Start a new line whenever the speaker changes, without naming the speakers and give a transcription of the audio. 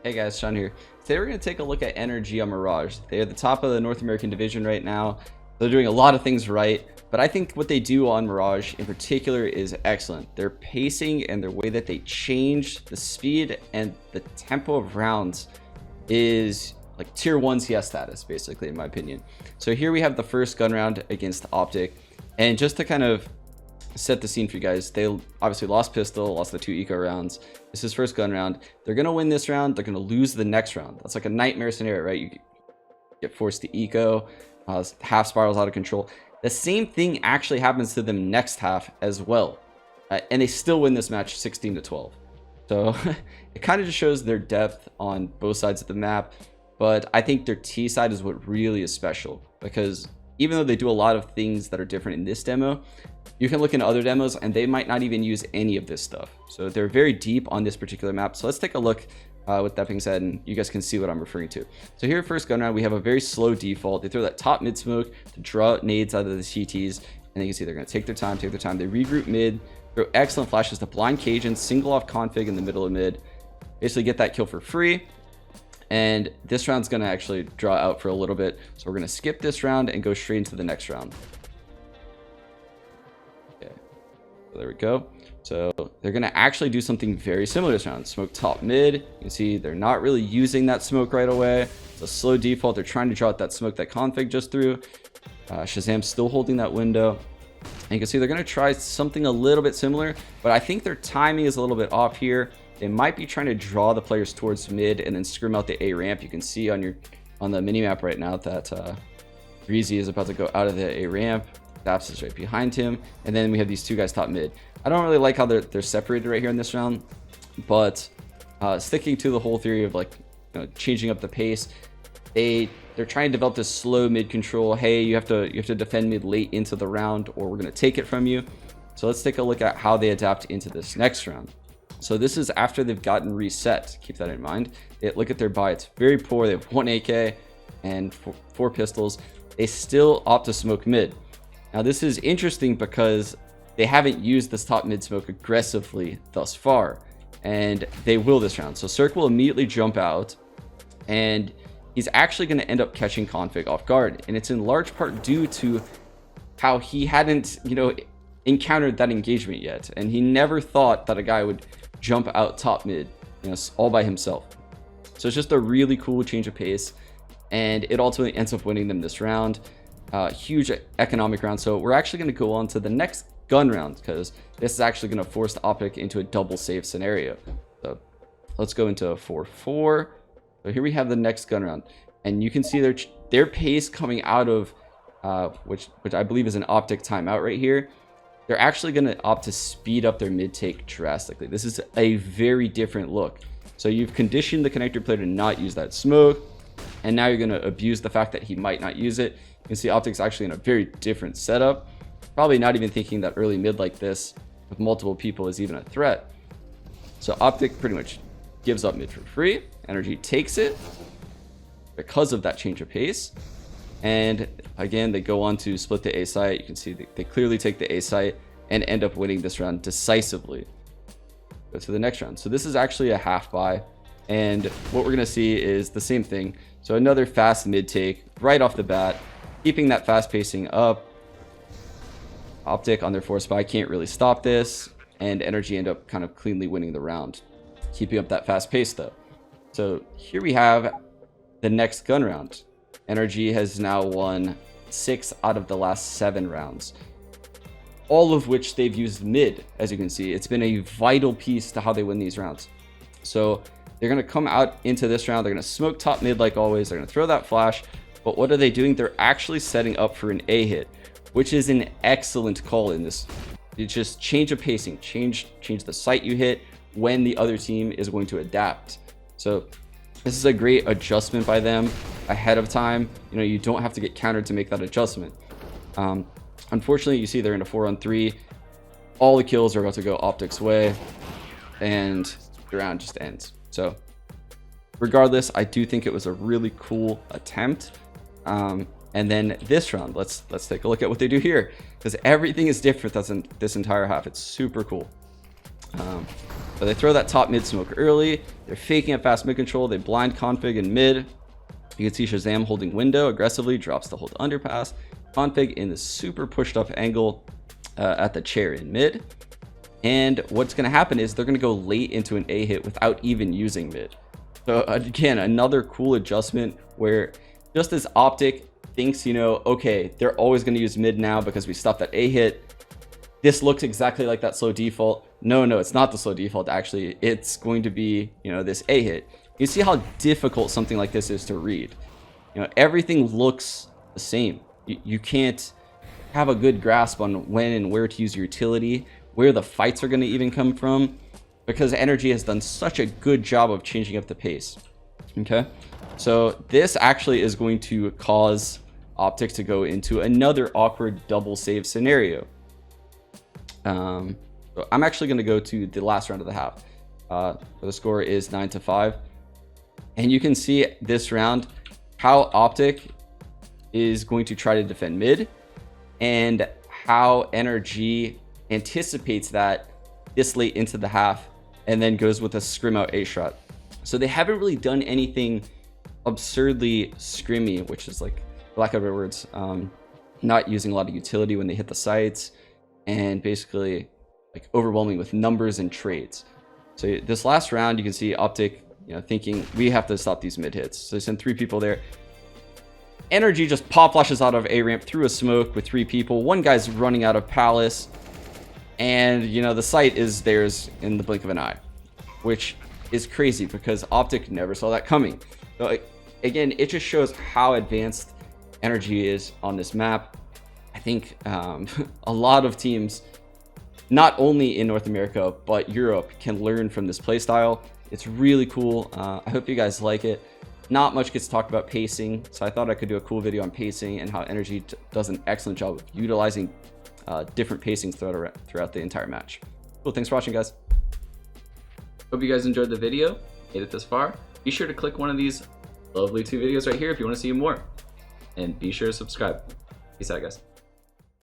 Hey guys, Sean here. Today we're going to take a look at NRG on Mirage. They are the top of the North American division right now. They're doing a lot of things right, but I think what they do on Mirage in particular is excellent. Their pacing and their way that they change the speed and the tempo of rounds is like tier 1 CS status, basically, in my opinion. So here we have the first gun round against Optic, and just to kind of set the scene for you guys, they obviously lost pistol, lost the 2 eco rounds. This is first gun round. They're gonna win this round, they're gonna lose the next round. That's like a nightmare scenario, right? You get forced to eco, half spirals out of control. The same thing actually happens to them next half as well, and they still win this match 16-12. So it kind of just shows their depth on both sides of the map. But I think their T side is what really is special, because even though they do a lot of things that are different in this demo, you can look into other demos and they might not even use any of this stuff. So they're very deep on this particular map. So let's take a look with that being said, and you guys can see what I'm referring to. So here, first gun round, we have a very slow default. They throw that top mid smoke to draw nades out of the CTs, and you can see they're going to take their time. They regroup mid, throw excellent flashes to blind Cajun, single off config in the middle of mid, basically get that kill for free. And this round's going to actually draw out for a little bit. So we're going to skip this round and go straight into the next round. Okay, so there we go. So they're going to actually do something very similar this round. Smoke top mid. You can see they're not really using that smoke right away. It's a slow default. They're trying to draw out that smoke that config just threw. Shazam's still holding that window. And you can see they're going to try something a little bit similar, but I think their timing is a little bit off here. They might be trying to draw the players towards mid and then scrim out the A ramp. You can see on the mini map right now that Greasy is about to go out of the A ramp. Daps is right behind him, and then we have these two guys top mid. I don't really like how they're separated right here in this round, but sticking to the whole theory of like changing up the pace, they're trying to develop this slow mid control. Hey, you have to defend mid late into the round, or we're gonna take it from you. So let's take a look at how they adapt into this next round. So this is after they've gotten reset. Keep that in mind. Look at their buy. It's very poor. They have 1 AK and 4 pistols. They still opt to smoke mid. Now this is interesting because they haven't used this top mid smoke aggressively thus far, and they will this round. So Cirque will immediately jump out, and he's actually going to end up catching config off guard, and it's in large part due to how he hadn't encountered that engagement yet, and he never thought that a guy would jump out top mid all by himself. So it's just a really cool change of pace, and it ultimately ends up winning them this round. Huge economic round. So we're actually going to go on to the next gun round, because this is actually going to force the Optic into a double save scenario. So let's go into a 4-4. So here we have the next gun round, and you can see their pace coming out of which I believe is an Optic timeout right here. They're actually going to opt to speed up their mid take drastically. This is a very different look. So you've conditioned the connector player to not use that smoke, and now you're going to abuse the fact that he might not use it. You can see Optic's actually in a very different setup, probably not even thinking that early mid like this with multiple people is even a threat. So Optic pretty much gives up mid for free. NRG takes it because of that change of pace. And again, they go on to split the A site. You can see they clearly take the A site and end up winning this round decisively. Go to the next round. So this is actually a half buy, and what we're going to see is the same thing. So another fast mid take right off the bat, keeping that fast pacing up. Optic on their force buy can't really stop this, and NRG end up kind of cleanly winning the round, keeping up that fast pace though. So here we have the next gun round. NRG has now won 6 out of the last 7 rounds, all of which they've used mid. As you can see, it's been a vital piece to how they win these rounds. So they're going to come out into this round. They're going to smoke top mid like always. They're going to throw that flash. But what are they doing? They're actually setting up for an A hit, which is an excellent call in this. You just change the pacing, change the site you hit when the other team is going to adapt. So this is a great adjustment by them ahead of time. You don't have to get countered to make that adjustment. Unfortunately, you see they're in a 4-on-3. All the kills are about to go Optic's way, and the round just ends. So regardless, I do think it was a really cool attempt. And then this round, let's take a look at what they do here, because everything is different. That's in this entire half. It's super cool. So they throw that top mid smoke early. They're faking a fast mid control. They blind config in mid. You can see Shazam holding window aggressively, drops the hold underpass. Config in the super pushed up angle at the chair in mid. And what's going to happen is they're going to go late into an A hit without even using mid. So again, another cool adjustment where just as Optic thinks, you know, okay, they're always going to use mid now because we stopped that A hit. This looks exactly like that slow default. No, it's not the slow default. Actually, it's going to be, you know, this A hit. You see how difficult something like this is to read. You know, everything looks the same. You can't have a good grasp on when and where to use your utility, where the fights are going to even come from, because NRG has done such a good job of changing up the pace. Okay, so this actually is going to cause Optic to go into another awkward double save scenario. So I'm actually going to go to the last round of the half, where the score is 9-5. And you can see this round how Optic is going to try to defend mid and how NRG anticipates that this late into the half and then goes with a scrim out A shot. So they haven't really done anything absurdly scrimmy, which is like, for lack of better words, not using a lot of utility when they hit the sites and basically like overwhelming with numbers and trades. So this last round, you can see Optic, you know, thinking we have to stop these mid hits. So they send 3 people there. NRG just pop flashes out of A ramp through a smoke with 3 people. One guy's running out of Palace, and you know the site is theirs in the blink of an eye, which is crazy because Optic never saw that coming. So again, it just shows how advanced NRG is on this map. I think a lot of teams, not only in North America but Europe, can learn from this playstyle. It's really cool. I hope you guys like it. Not much gets talked about pacing, so I thought I could do a cool video on pacing and how NRG does an excellent job of utilizing different pacings throughout the entire match. Cool, thanks for watching, guys. Hope you guys enjoyed the video, made it this far. Be sure to click one of these lovely 2 videos right here if you want to see more. And be sure to subscribe. Peace out, guys.